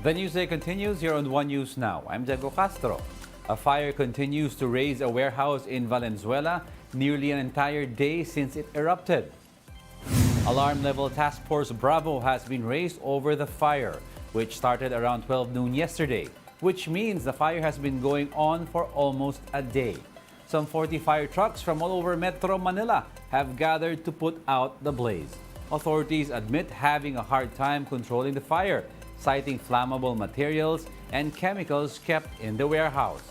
The news day continues here on One News Now. I'm Diego Castro. A fire continues to raze a warehouse in Valenzuela nearly an entire day since it erupted. Alarm level task force Bravo has been raised over the fire, which started around 12 noon yesterday, which means the fire has been going on for almost a day. Some 40 fire trucks from all over Metro Manila have gathered to put out the blaze. Authorities admit having a hard time controlling the fire, citing flammable materials and chemicals kept in the warehouse.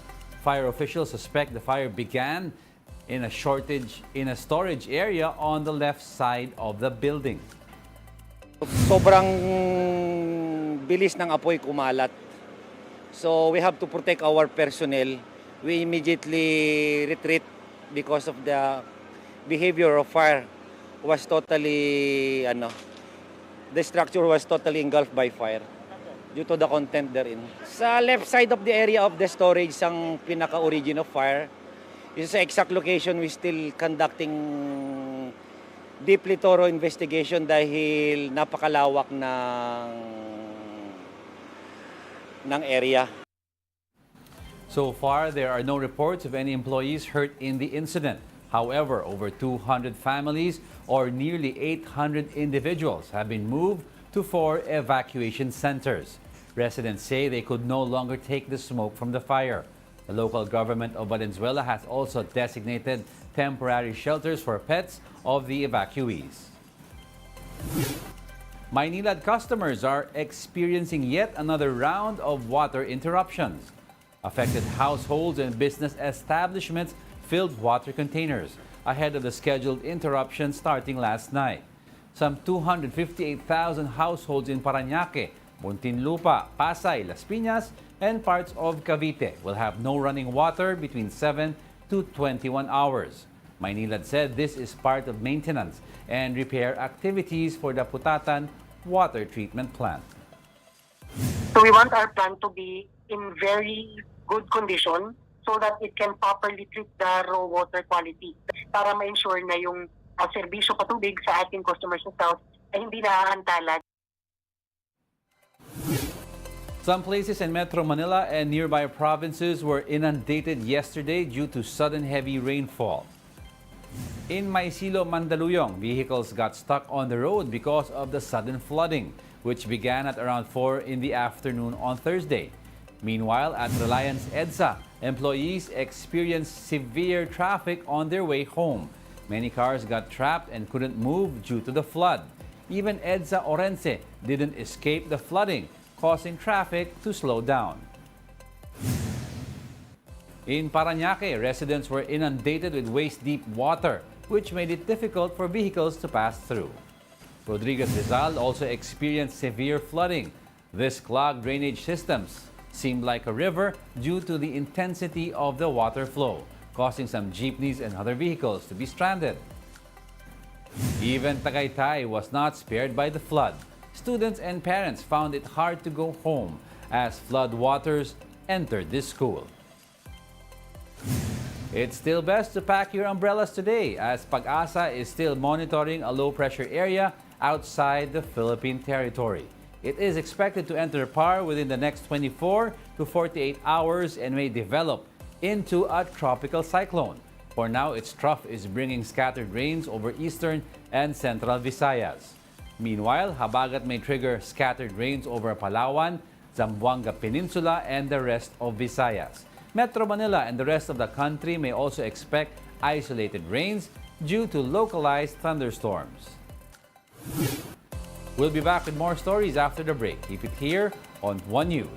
Fire officials suspect the fire began in a storage area on the left side of the building. Sobrang bilis ng apoy kumalat. So we have to protect our personnel. We immediately retreat because of the behavior of fire was totally the structure was totally engulfed by fire due to the content therein. Sa left side of the area of the storage ang pinaka-origin of fire. This is the exact location we still conducting deeply thorough investigation dahil napakalawak ng area. So far, there are no reports of any employees hurt in the incident. However, over 200 families or nearly 800 individuals have been moved to 4 evacuation centers. Residents say they could no longer take the smoke from the fire. The local government of Valenzuela has also designated temporary shelters for pets of the evacuees. Maynilad customers are experiencing yet another round of water interruptions. Affected households and business establishments filled water containers ahead of the scheduled interruption starting last night. Some 258,000 households in Parañaque, Muntinlupa, Pasay, Las Piñas, and parts of Cavite will have no running water between 7 to 21 hours. Maynilad said this is part of maintenance and repair activities for the Putatan water treatment plant. So we want our plant to be in very good condition so that it can properly treat the raw water quality para ma-ensure na yung serbisyo patubig sa ating customers sa South ay hindi naaantala. Some places in Metro Manila and nearby provinces were inundated yesterday due to sudden heavy rainfall. In Maisilo, Mandaluyong, vehicles got stuck on the road because of the sudden flooding, which began at around 4 in the afternoon on Thursday. Meanwhile, at Reliance EDSA, employees experienced severe traffic on their way home. Many cars got trapped and couldn't move due to the flood. Even EDSA Orense didn't escape the flooding, causing traffic to slow down. In Parañaque, residents were inundated with waist-deep water, which made it difficult for vehicles to pass through. Rodriguez Rizal also experienced severe flooding. This clogged drainage systems seemed like a river due to the intensity of the water flow, causing some jeepneys and other vehicles to be stranded. Even Tagaytay was not spared by the flood. Students and parents found it hard to go home as flood waters entered this school. It's still best to pack your umbrellas today as Pag-asa is still monitoring a low-pressure area outside the Philippine territory. It is expected to enter PAR within the next 24 to 48 hours and may develop into a tropical cyclone. For now, its trough is bringing scattered rains over eastern and central Visayas. Meanwhile, Habagat may trigger scattered rains over Palawan, Zamboanga Peninsula, and the rest of Visayas. Metro Manila and the rest of the country may also expect isolated rains due to localized thunderstorms. We'll be back with more stories after the break. Keep it here on One News.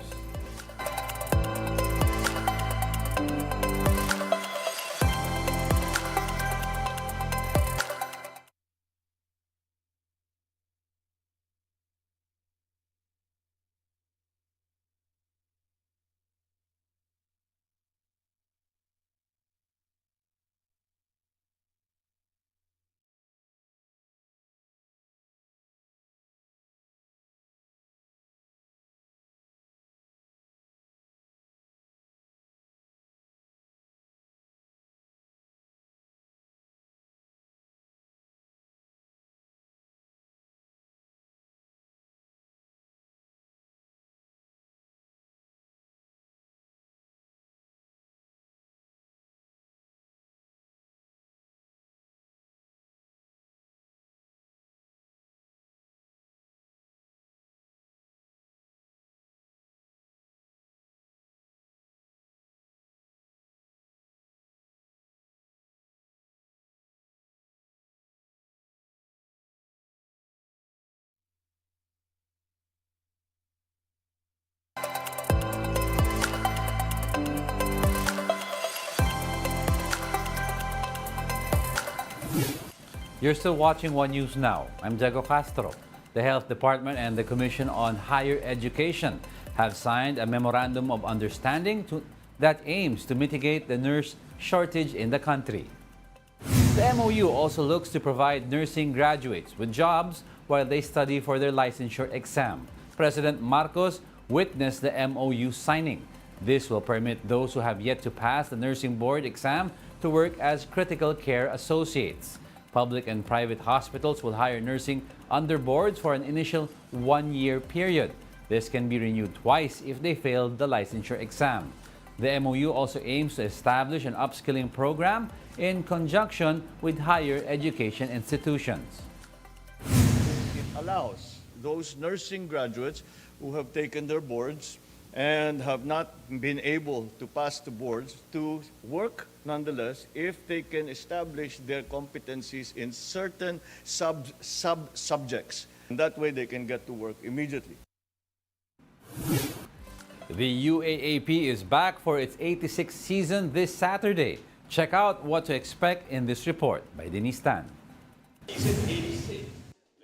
You're still watching One News Now. I'm Diego Castro. The Health Department and the Commission on Higher Education have signed a memorandum of understanding that aims to mitigate the nurse shortage in the country. The MOU also looks to provide nursing graduates with jobs while they study for their licensure exam. President Marcos witnessed the MOU signing. This will permit those who have yet to pass the nursing board exam to work as critical care associates. Public and private hospitals will hire nursing underboards for an initial 1-year period. This can be renewed twice if they failed the licensure exam. The MOU also aims to establish an upskilling program in conjunction with higher education institutions. It allows those nursing graduates who have taken their boards and have not been able to pass the boards to work nonetheless if they can establish their competencies in certain subjects. And that way they can get to work immediately. The UAAP is back for its 86th season this Saturday. Check out what to expect in this report by Denise Tan.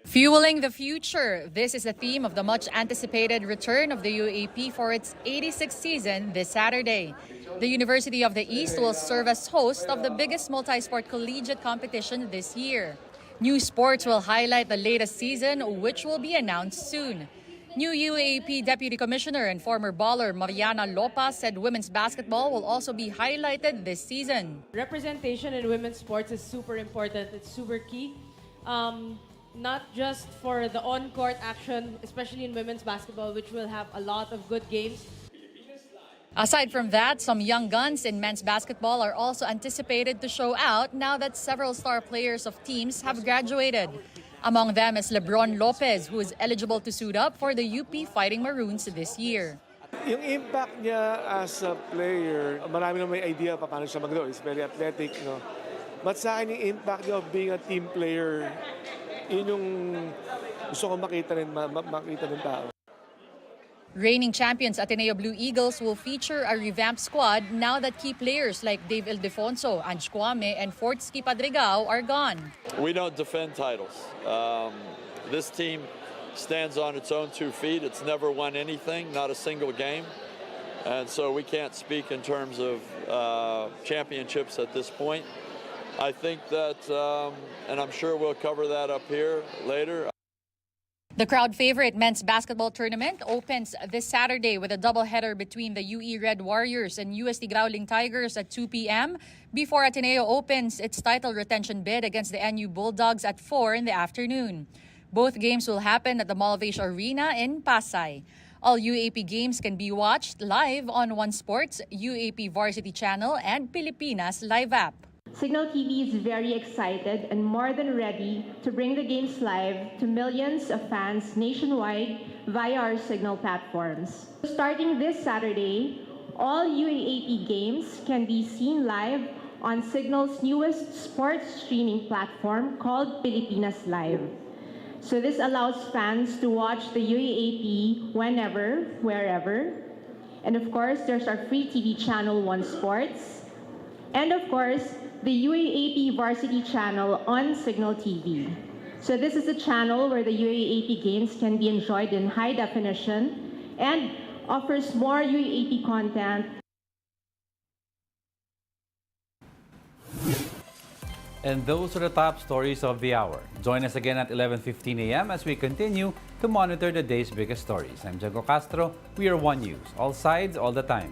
Fueling the future. This is the theme of the much-anticipated return of the UAP for its 86th season this Saturday. The University of the East will serve as host of the biggest multi-sport collegiate competition this year. New sports will highlight the latest season, which will be announced soon. New UAP Deputy Commissioner and former baller Mariana Lopa said women's basketball will also be highlighted this season. Representation in women's sports is super important. It's super key. Not just for the on-court action, especially in women's basketball, which will have a lot of good games. Aside from that, some young guns in men's basketball are also anticipated to show out now that several star players of teams have graduated. Among them is Lebron Lopez, who is eligible to suit up for the UP Fighting Maroons this year. Yung impact niya as a player, marami na may idea pa paano siya magdo. He's very athletic, no? But sa akin, yung impact niya of being a team player, yun yung gusto ko makita ng tao. Reigning champions Ateneo Blue Eagles will feature a revamped squad now that key players like Dave Ildefonso, Ange Kwame, and Fortsky Padrigao are gone. We don't defend titles. This team stands on its own 2 feet. It's never won anything, not a single game. And so we can't speak in terms of championships at this point. I think that, and I'm sure we'll cover that up here later. The crowd favorite men's basketball tournament opens this Saturday with a doubleheader between the UE Red Warriors and UST Growling Tigers at 2 p.m. before Ateneo opens its title retention bid against the NU Bulldogs at 4 in the afternoon. Both games will happen at the Malvasia Arena in Pasay. All UAP games can be watched live on One Sports, UAP Varsity Channel, and Pilipinas Live app. Signal TV is very excited and more than ready to bring the games live to millions of fans nationwide via our Signal platforms. Starting this Saturday, all UAAP games can be seen live on Signal's newest sports streaming platform called Pilipinas Live. So this allows fans to watch the UAAP whenever, wherever. And of course, there's our free TV channel, One Sports. And of course, the UAAP Varsity channel on Signal TV. So this is a channel where the UAAP games can be enjoyed in high definition and offers more UAAP content. And those are the top stories of the hour. Join us again at 11:15 a.m. as we continue to monitor the day's biggest stories. I'm Diego Castro. We are One News. All sides, all the time.